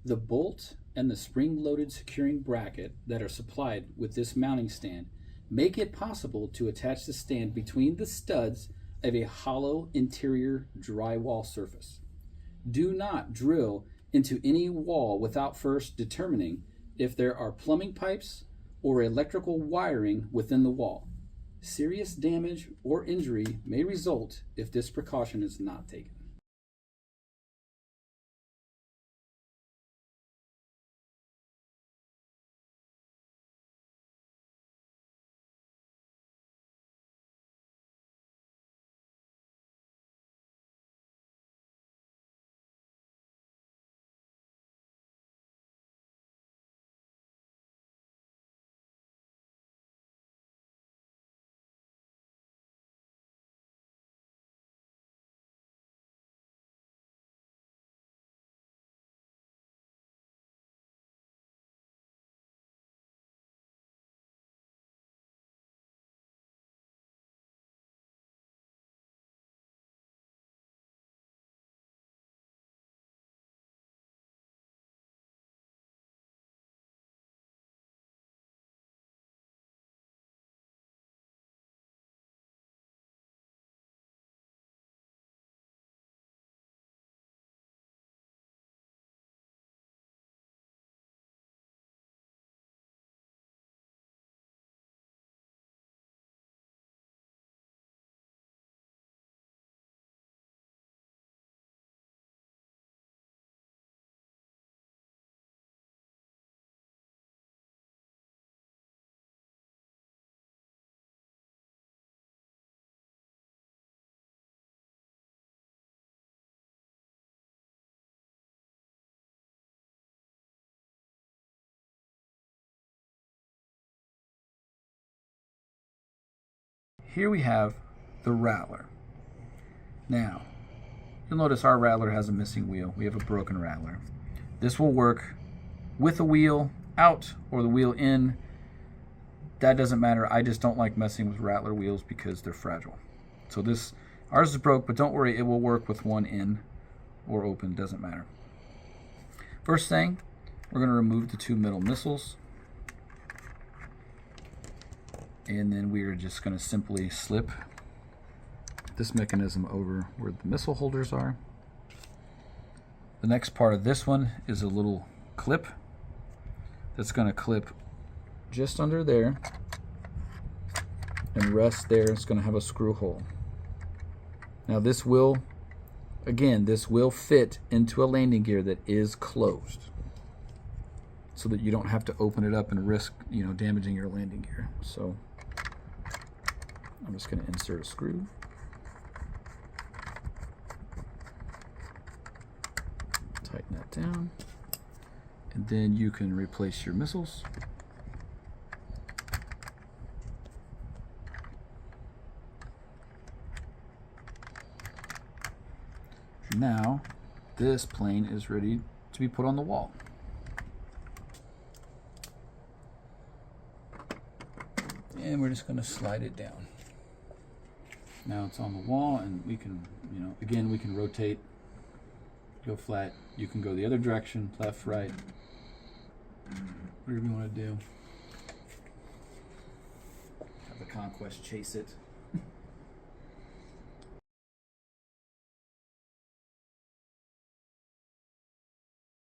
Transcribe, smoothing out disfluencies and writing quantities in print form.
The bolt and the spring-loaded securing bracket that are supplied with this mounting stand make it possible to attach the stand between the studs of a hollow interior drywall surface. Do not drill into any wall without first determining if there are plumbing pipes or electrical wiring within the wall. Serious damage or injury may result if this precaution is not taken. Here we have the Rattler. Now, you'll notice our Rattler has a missing wheel. We have a broken Rattler. This will work with a wheel out or the wheel in. That doesn't matter. I just don't like messing with Rattler wheels because they're fragile. So ours is broke, but don't worry, it will work with one in or open, doesn't matter. First thing, we're going to remove the two middle missiles. And then we are just going to simply slip this mechanism over where the missile holders are. The next part of this one is a little clip that's going to clip just under there and rest there. It's going to have a screw hole. Now this will fit into a landing gear that is closed, so that you don't have to open it up and risk, damaging your landing gear. So I'm just going to insert a screw. Tighten that down. And then you can replace your missiles. Now, this plane is ready to be put on the wall. And we're just going to slide it down. Now it's on the wall, and we can, again, we can rotate, go flat. You can go the other direction, left, right, whatever you want to do. Have the Conquest chase it.